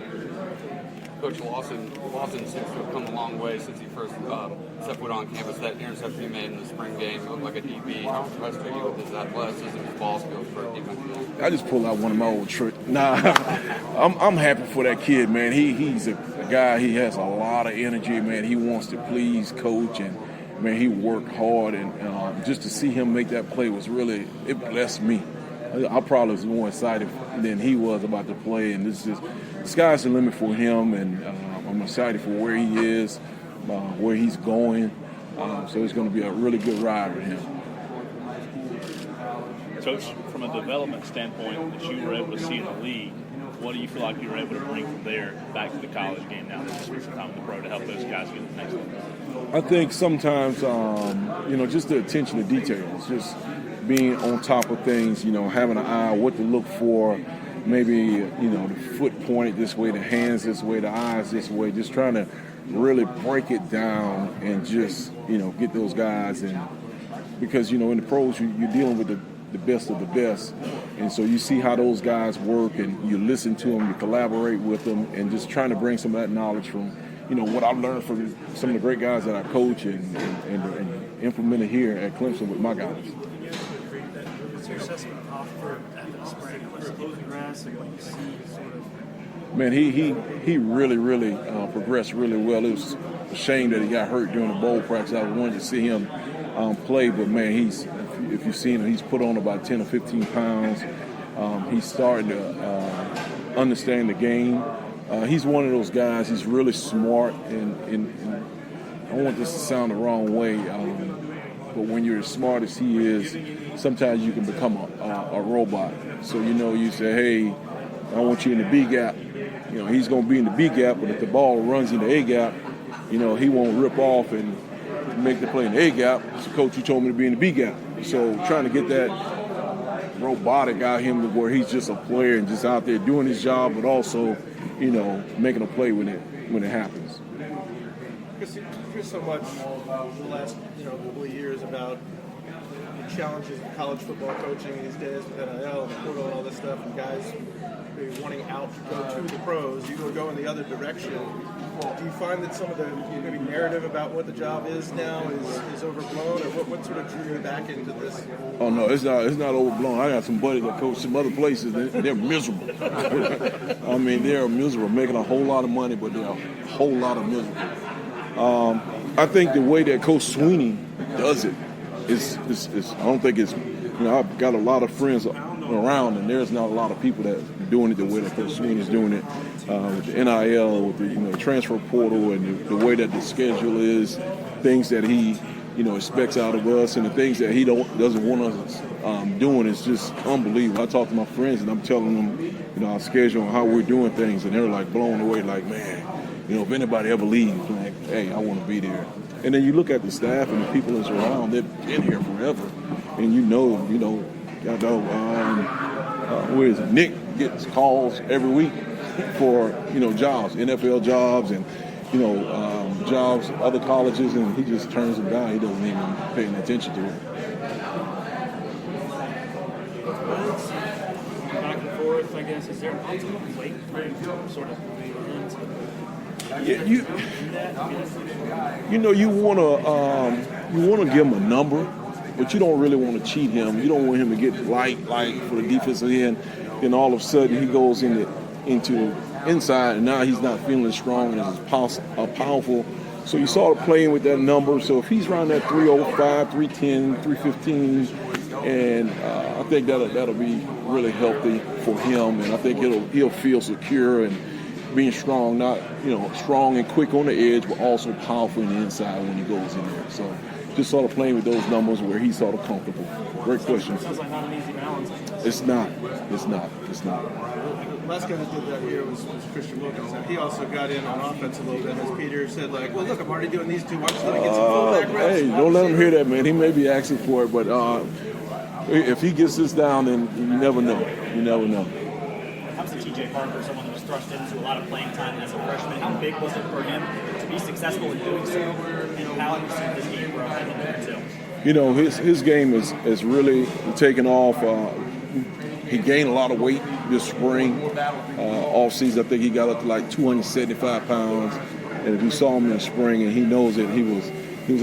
Coach Lawson seems to have come a long way since he first stepped foot on campus. That interception he made in the spring game looked like a DB. How impressed are you with his athleticism, his ball skills for a defense? I just pulled out one of my old tricks. Nah, I'm happy for that kid, man. He's a guy. He has a lot of energy, man. He wants to please coach, and man, he worked hard. And just to see him make that play was really, it blessed me. I probably was more excited than he was about to play, and this is the sky's the limit for him. And I'm excited for where he is, where he's going. So it's going to be a really good ride with him. Coach, from a development standpoint that you were able to see in the league, what do you feel like you were able to bring from there back to the college game now that you spent some time in the pro to help those guys get to the next level? I think sometimes, just the attention to details, just being on top of things, having an eye, what to look for, maybe, the foot pointed this way, the hands this way, the eyes this way, just trying to really break it down and just, get those guys. And because, in the pros, you're dealing with the best of the best. And so you see how those guys work, and you listen to them, you collaborate with them, and just trying to bring some of that knowledge from, what I've learned from some of the great guys that I coach and implemented here at Clemson with my guys. What's your assessment of Rumph after the spring? What's the grass and what you see sort of? Man, he really progressed really well. It was a shame that he got hurt during the bowl practice. I wanted to see him play, but man, if you've seen him, he's put on about 10 or 15 pounds. He's starting to understand the game. He's one of those guys. He's really smart, and I don't want this to sound the wrong way, but when you're as smart as he is, sometimes you can become a robot. So you say, hey, I want you in the B gap. He's going to be in the B gap, but if the ball runs in the A gap, he won't rip off and make the play in the A gap. So, coach, you told me to be in the B gap. So trying to get that robotic out of him to where he's just a player and just out there doing his job, but also, making a play when it happens. Because you hear so much the last couple of years about the challenges of college football coaching these days with NIL and the portal and all this stuff, and guys maybe wanting out to go to the pros. You go in the other direction. Do you find that some of the maybe narrative about what the job is now is overblown, or what sort of drew you back into this? Oh no, it's not overblown. I got some buddies that coach some other places. They're miserable. I mean, they're miserable, making a whole lot of money, but they're a whole lot of miserable. I think the way that Coach Swinney does it is I don't think it's. I've got a lot of friends around, and there's not a lot of people that are doing it the way that Coach Swinney is doing it. With the NIL, with the transfer portal, and the way that the schedule is, things that he expects out of us, and the things that he doesn't want us doing is just unbelievable. I talk to my friends and I'm telling them our schedule and how we're doing things, and they're like blown away, like, man, if anybody ever leaves, like, hey, I want to be there. And then you look at the staff and the people that's around, they've been here forever, and where is it? Nick gets calls every week for jobs, NFL jobs, and jobs, other colleges, and he just turns them down. He doesn't even pay any attention to it. Back and forth, I guess. Is there an ultimate weight sort of? Yeah, you want to give him a number, but you don't really want to cheat him. You don't want him to get light for the defensive end. Then all of a sudden he goes into inside, and now he's not feeling as strong and as powerful. So you saw it playing with that number. So if he's around that 305, 310, 315, and I think that'll be really healthy for him, and I think he'll feel secure and being strong, not strong and quick on the edge, but also powerful in the inside when he goes in there. So just sort of playing with those numbers where he's sort of comfortable. Great question. Sounds like not an easy balance. It's not. Last guy that did that here was Christian Wilkins. And he also got in on offense a little bit, as Peter said, like, well, look, I'm already doing these two. Why don't you get some fullback reps? Hey, don't let him hear that, man. He may be asking for it, but if he gets this down, then you never know. Comes to TJ Parker, someone that was thrust into a lot of playing time as a freshman. How big was it for him to be successful in doing so? And how have you seen this game grow in there too? His game has really taken off. He gained a lot of weight this spring. Off season, I think he got up to like 275 pounds. And if you saw him in the spring, and he knows that he was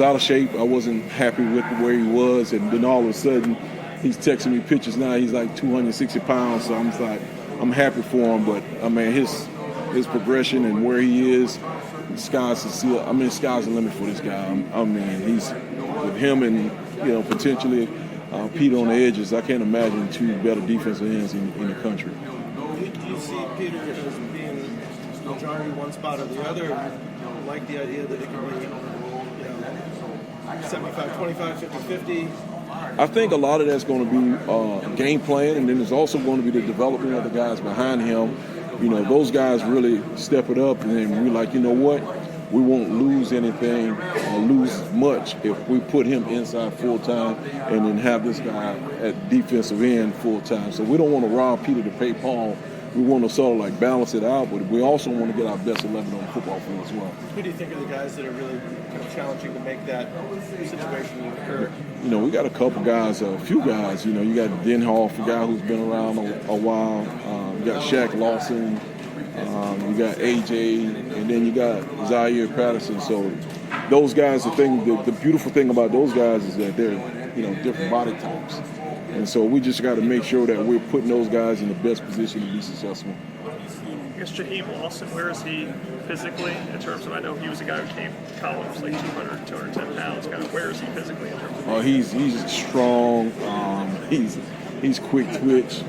out of shape. I wasn't happy with where he was, and then all of a sudden, he's texting me pictures now. He's like 260 pounds, so I'm just like, I'm happy for him. But I mean, his progression and where he is, sky's the limit for this guy. I mean, he's with him and potentially Peter on the edges. I can't imagine two better defensive ends in the country. Do you see Peter as being majority one spot or the other? Like the idea that it can be 75-25, 50-50? I think a lot of that's going to be game plan, and then there's also going to be the development of the guys behind him. Those guys really step it up, and then we're like, you know what? We won't lose anything or lose much if we put him inside full-time and then have this guy at defensive end full-time. So we don't want to rob Peter to pay Paul. We want to sort of like balance it out, but we also want to get our best 11 on the football field as well. Who do you think are the guys that are really kind of challenging to make that situation occur? We got a couple guys, a few guys. You got Denhoff, a guy who's been around a while. You got Shaq Lawson. You got AJ, and then you got Zaire Patterson. So those guys, the beautiful thing about those guys is that they're different body types. And so we just got to make sure that we're putting those guys in the best position to be successful. I guess Jaheim Lawson, where is he physically in terms of, I know he was a guy who came to college like 200, 210 pounds. Kind of where is he physically in terms of? He's strong. He's quick twitch.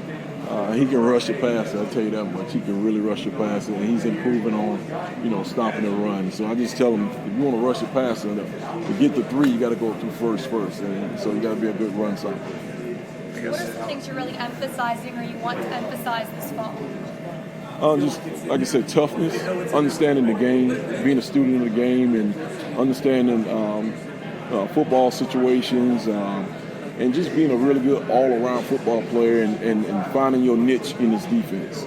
He can rush the passer, I'll tell you that much. He can really rush the passer, and he's improving on, stopping the run. So I just tell him, if you want to rush the passer, to get the three, you got to go through first. And so you got to be a good run stopper. What are some things you're really emphasizing or you want to emphasize this fall? Just, like I said, toughness, understanding the game, being a student of the game, and understanding football situations, and just being a really good all-around football player and finding your niche in this defense.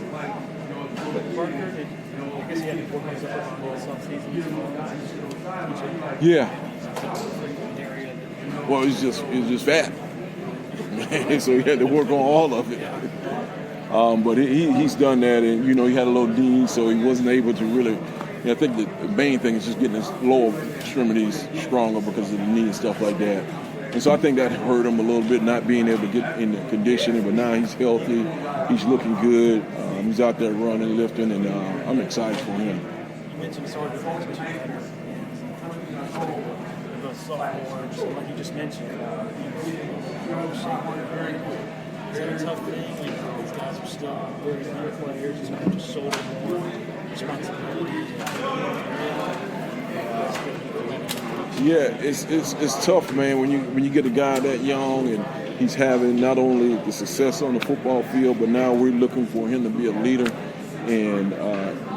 Yeah. Well, it's just fat. So he had to work on all of it. But he's done that, and he had a little knee, so he wasn't able to really. I think the main thing is just getting his lower extremities stronger because of the knee and stuff like that. And so I think that hurt him a little bit, not being able to get in the conditioning. But now he's healthy, he's looking good. He's out there running, lifting, and I'm excited for him. You mentioned sort of both sophomores, like you just mentioned. Is that a tough thing? These guys are still very young players, just shoulder more responsibility. Yeah, it's tough, man. When you get a guy that young and he's having not only the success on the football field, but now we're looking for him to be a leader. And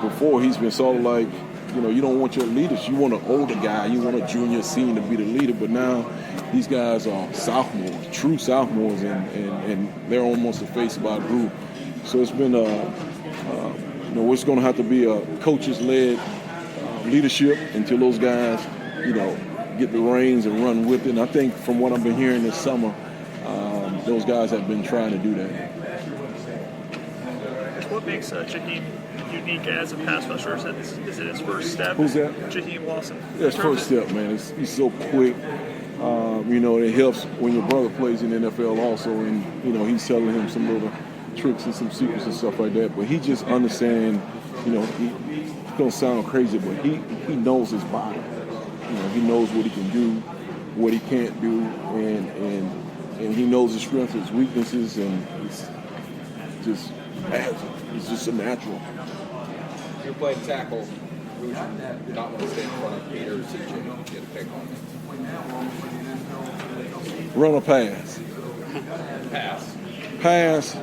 before he's been sort of like, you don't want your leaders. You want an older guy. You want a junior, senior to be the leader. But now these guys are sophomores, true sophomores, and they're almost the face of our group. So it's been it's going to have to be a coaches-led leadership until those guys, get the reins and run with it. And I think from what I've been hearing this summer, those guys have been trying to do that. What makes Jaheim unique as a pass rusher? Is it his first step? Who's that? Jaheim Lawson. Yeah, his first step, man. He's so quick. It helps when your brother plays in the NFL also, and, he's telling him some little tricks and some secrets and stuff like that. But he just understands, he's going to sound crazy, but he knows his body. He knows what he can do, what he can't do, and he knows his strengths, his weaknesses, and it's just a natural. You're playing tackle. Who would you not want to stay in front of, Peter or CJ? You get a pick on it. Run or pass? Pass.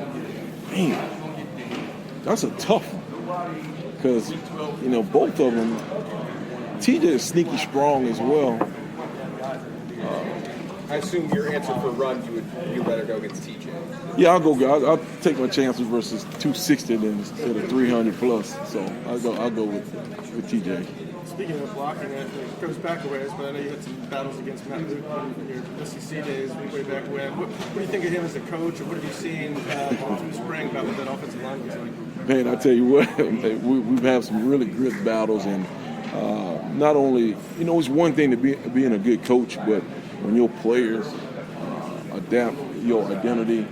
Man, that's a tough one. Because, both of them, TJ is sneaky strong as well. I assume your answer for run, you'd rather go against TJ. Yeah, I'll take my chances versus 260 instead of 300 plus. So I'll go with TJ. Speaking of blocking, it goes back a ways, but I know you had some battles against Matt Luke in your SEC days way back when. What do you think of him as a coach, or what have you seen through spring about what that offensive line looks like? Man, I tell you what, we've had some really good battles, and not only, it's one thing to being a good coach, but when your players adapt your identity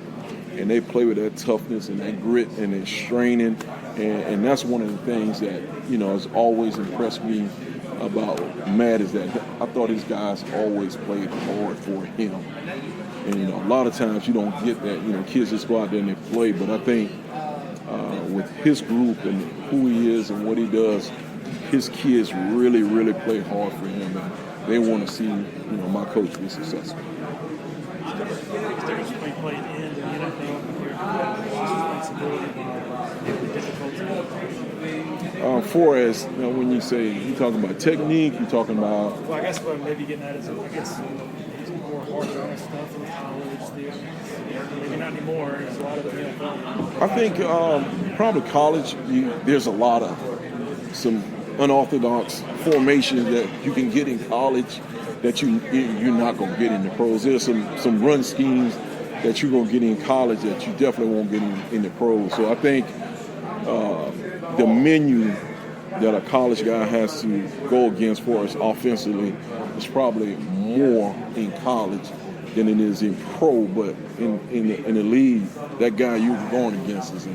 and they play with that toughness and that grit and that straining, and that's one of the things that, has always impressed me about Matt is that I thought his guys always played hard for him. And, a lot of times you don't get that, kids just go out there and they play, but I think with his group and who he is and what he does, his kids really, really play hard for him, and they want to see, my coach be successful. For as when you say you're talking about technique, you're talking about. Well, I guess what I'm maybe getting at is I guess more hard stuff in college. Maybe not anymore. There's a lot of the NFL. I think probably college. There's a lot of some unorthodox formations that you can get in college that you're not going to get in the pros. There's some run schemes that you're going to get in college that you definitely won't get in the pros. So I think the menu that a college guy has to go against for us offensively is probably more in college than it is in pro. But in the league, that guy you're going against is a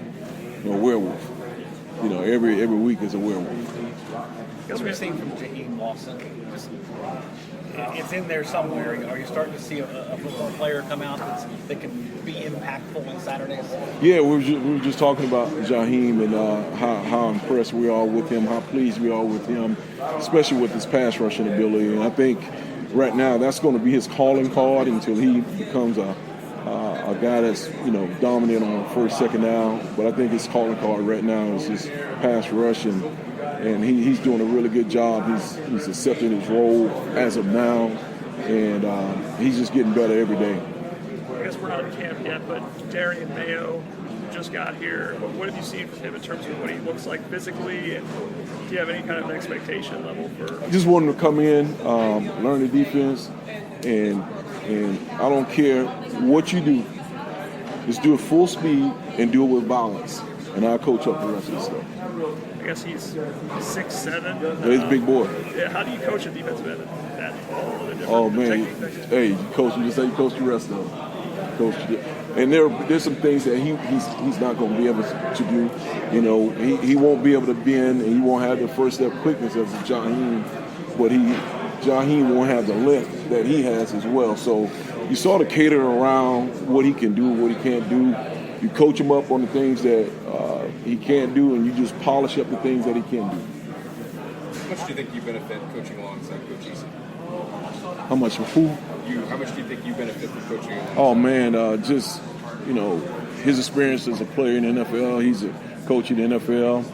werewolf. Every week is a werewolf. Because we're seeing from Jaheim Lawson, it's in there somewhere. Are you starting to see a football player come out that can be impactful on Saturdays? Yeah, we were just talking about Jaheim and how impressed we are with him, how pleased we are with him, especially with his pass rushing ability. And I think right now that's going to be his calling card until he becomes a guy that's dominant on first, second down. But I think his calling card right now is his pass rush, and he's doing a really good job. He's accepting his role as of now, and he's just getting better every day. I guess we're not in camp yet, but Darian Mayo just got here. What have you seen from him in terms of what he looks like physically, and do you have any kind of expectation level for? I just want him to come in, learn the defense, and I don't care what you do, just do it full speed and do it with balance, and I'll coach up the rest of the stuff. I guess he's 6'7". He's a big boy. Yeah, how do you coach a defensive end that tall? Oh man, hey, coach, you just say you coach the rest of them. Coach, and there's some things that he's not going to be able to do. He won't be able to bend, and he won't have the first step quickness as Jaheim, but Jaheim won't have the length that he has as well. So you sort of cater around what he can do, what he can't do. You coach him up on the things that he can't do, and you just polish up the things that he can do. How much do you think you benefit coaching alongside Coach Eason? How much for who? How much do you think you benefit from coaching alongside? Oh man, just his experience as a player in the NFL. He's a coach in the NFL.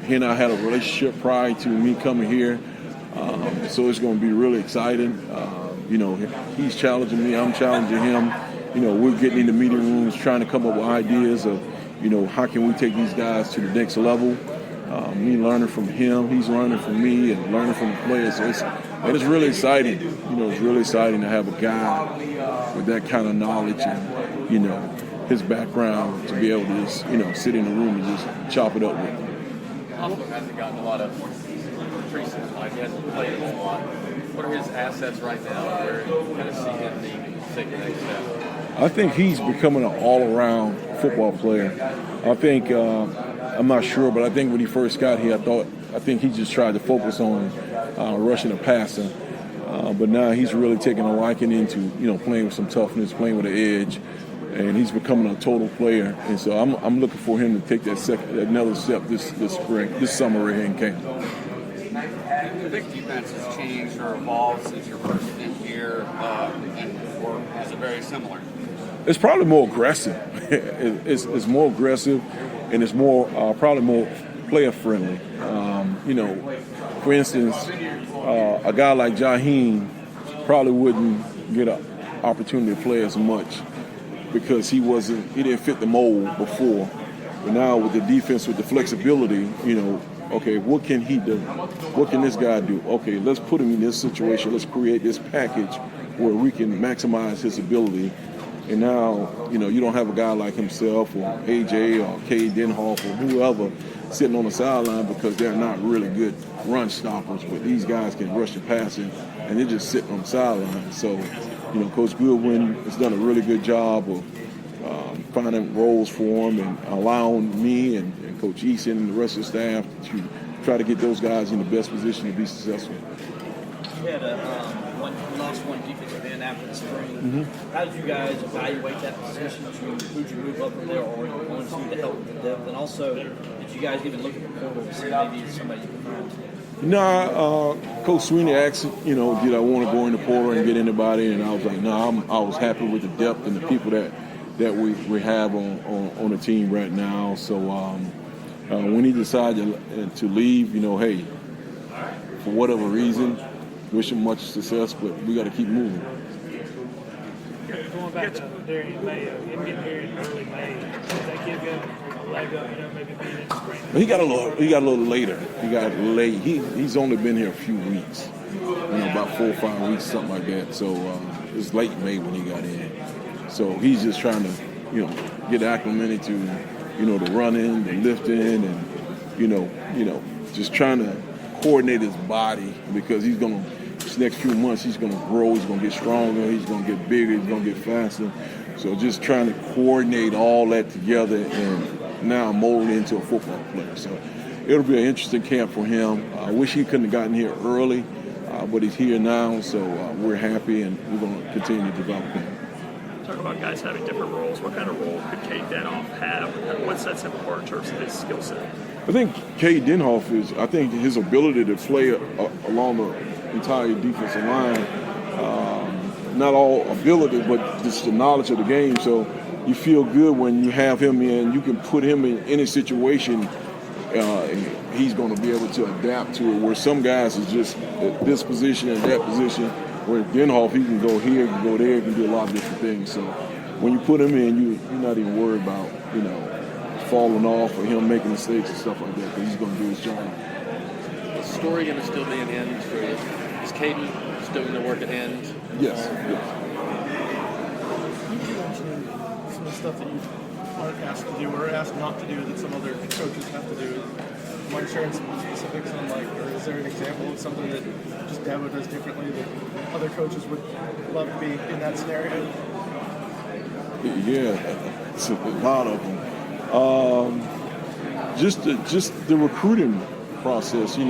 He and I had a relationship prior to me coming here, so it's going to be really exciting. He's challenging me, I'm challenging him. We're getting in the meeting rooms trying to come up with ideas of, how can we take these guys to the next level. Me learning from him, he's learning from me, and learning from the players. So it's really exciting. It's really exciting to have a guy with that kind of knowledge and, his background to be able to just, sit in the room and just chop it up with him. Also hasn't gotten a lot of preseason life. He hasn't played a whole lot. What are his assets right now? Where you kind of see him needing to take the next step? I think he's becoming an all-around football player. I think, I'm not sure, but I think when he first got here, I think he just tried to focus on rushing and passing. But now he's really taking a liking into, playing with some toughness, playing with an edge, and he's becoming a total player. And so I'm looking for him to take another step this summer right here in camp. The big defense has changed or evolved since your first stint here, or is it very similar? It's probably more aggressive. It's more aggressive, and it's more probably more player friendly. For instance, a guy like Jaheim probably wouldn't get an opportunity to play as much because he didn't fit the mold before. But now with the defense, with the flexibility, okay, what can he do? What can this guy do? Okay, let's put him in this situation. Let's create this package where we can maximize his ability. And now, you don't have a guy like himself or AJ or K. Denhoff or whoever sitting on the sideline because they're not really good run stoppers, but these guys can rush the passing, and they're just sitting on the sideline. So, Coach Goodwin has done a really good job of finding roles for him and allowing me and Coach Eason and the rest of the staff to try to get those guys in the best position to be successful. You had lost one defensive end after the spring. Mm-hmm. How did you guys evaluate that position? Who'd you move up from there, or were you going to help with the depth? And also, did you guys even look at the portal to see maybe somebody you could find? Coach Swinney asked, did I want to go in the portal and get anybody? And I was like, no, I was happy with the depth and the people that we have on the team right now. So when he decided to leave, hey, for whatever reason, wish him much success, but we got to keep moving. Going back to Darian Mayo, him getting here in early May, does that give him a leg up, maybe being in the spring? He got a little later. He got late. He's only been here a few weeks, about 4 or 5 weeks, something like that. So it's late May when he got in. So he's just trying to, get acclimated to, the running, the lifting, and just trying to coordinate his body because he's going to. This next few months, he's going to grow, he's going to get stronger, he's going to get bigger, he's going to get faster. So just trying to coordinate all that together and now mold it into a football player. So it'll be an interesting camp for him. I wish he couldn't have gotten here early, but he's here now, so we're happy and we're going to continue to develop him. Talk about guys having different roles. What kind of role could Cade Denhoff have? What sets him apart in terms of his skill set? I think Cade Denhoff his ability to play along the entire defensive line, not all ability, but just the knowledge of the game. So you feel good when you have him in. You can put him in any situation, and he's going to be able to adapt to it, where some guys is just at this position and that position, where Denhoff, he can go here, he can go there, he can do a lot of different things. So when you put him in, you're not even worried about, falling off or him making mistakes and stuff like that, because he's going to do his job. Is the story going to still be in hands for you? Is Caden still going to work at hand? Yes. You mentioned some of the stuff that you aren't asked to do or asked not to do that some other coaches have to do. Mind sharing some specifics on, or is there an example of something that just Dabo does differently that other coaches would love to be in that scenario? Yeah, it's a lot of them. Just the recruiting process. We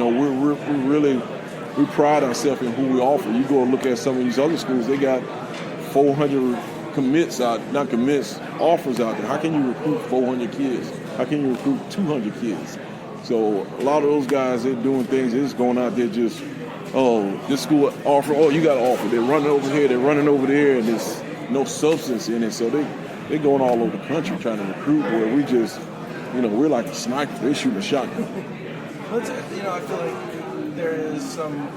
pride ourselves in who we offer. You go and look at some of these other schools; they got 400 offers out there. How can you recruit 400 kids? How can you recruit 200 kids? So a lot of those guys, they're doing things. They're just going out there this school offer. Oh, you got an offer. They're running over here. They're running over there, and there's no substance in it. So they're going all over the country trying to recruit. Where we just, we're like a sniper. They shoot a shotgun. I feel like there is some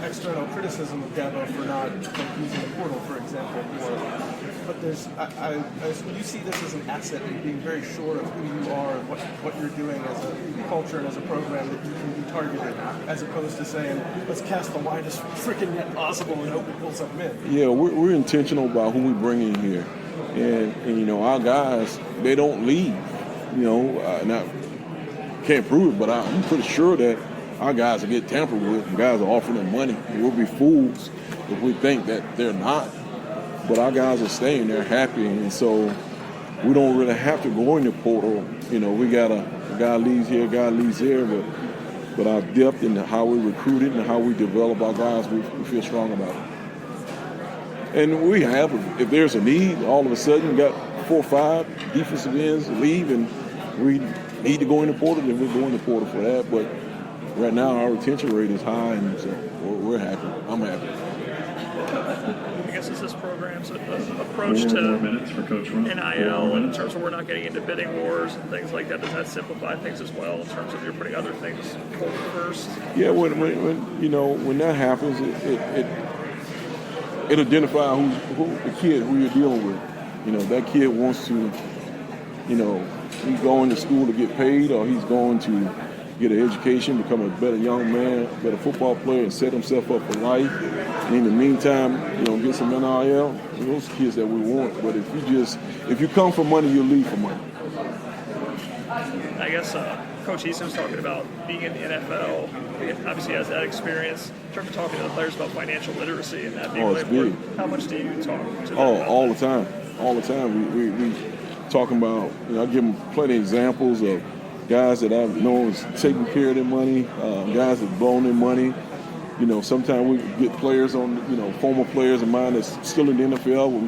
external criticism of Dabo for not using the portal, for example, more. But you see this as an asset in being very sure of who you are and what you're doing as a culture and as a program that you can be targeted, as opposed to saying, let's cast the widest freaking net possible and hope it pulls something in. Yeah, we're intentional about who we bring in here. And our guys, they don't leave. And I can't prove it, but I'm pretty sure that our guys will get tampered with, and guys are offering them money. We'll be fools if we think that they're not. But our guys are staying there happy, and so we don't really have to go in the portal. We got a guy leaves here, a guy leaves there, but our depth and how we recruit it and how we develop our guys, we feel strong about it. And we have, if there's a need, all of a sudden we got 4 or 5 defensive ends leave, and we need to go in the portal, then we'll go in the portal for that. But right now our retention rate is high, and so we're happy. I'm happy. I guess it's this program's approach to NIL, and in terms of we're not getting into bidding wars and things like that. Does that simplify things as well in terms of you're putting other things forward first? Yeah, when that happens, it identifies the kid who you're dealing with. You know, that kid wants to, you know, he's going to school to get paid, or he's going to get an education, become a better young man, a better football player, and set himself up for life. And in the meantime, you know, get some NIL. Those kids that we want. But if you come for money, you'll leave for money. I guess Coach Easton's talking about being in the NFL. He obviously has that experience. In terms of talking to the players about financial literacy and that being really important, how much do you talk to them? All the time. All the time. We talking about, you know, I give them plenty of examples of guys that I've known is taking care of their money, guys that blown their money. You know, sometimes we get players on, you know, former players of mine that's still in the NFL, where we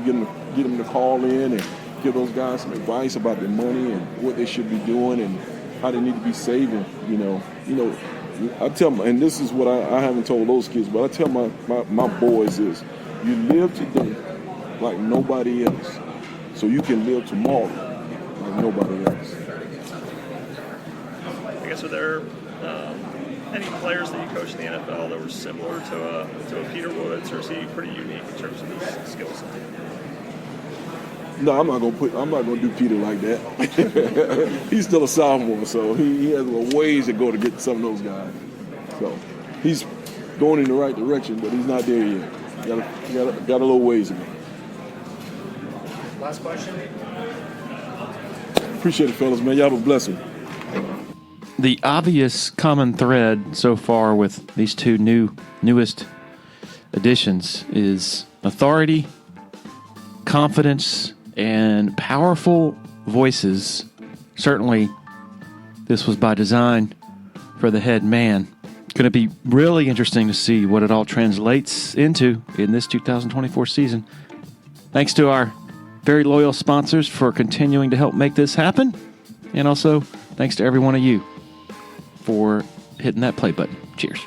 get them to call in and give those guys some advice about their money and what they should be doing and how they need to be saving. You know, I tell them, and this is what I haven't told those kids, but I tell my boys is, you live today like nobody else, so you can live tomorrow like nobody else. I guess, are there any players that you coached in the NFL that were similar to a Peter Woods, or is he pretty unique in terms of his skill set? No, I'm not gonna do Peter like that. He's still a sophomore, so he has a ways to go to get some of those guys. So he's going in the right direction, but he's not there yet. Got a little ways to go. Last question. Appreciate it, fellas, man. Y'all have a blessing. The obvious common thread so far with these two newest additions is authority, confidence, and powerful voices. Certainly, this was by design for the head man. Going to be really interesting to see what it all translates into in this 2024 season. Thanks to our very loyal sponsors for continuing to help make this happen. And also, thanks to every one of you for hitting that play button. Cheers.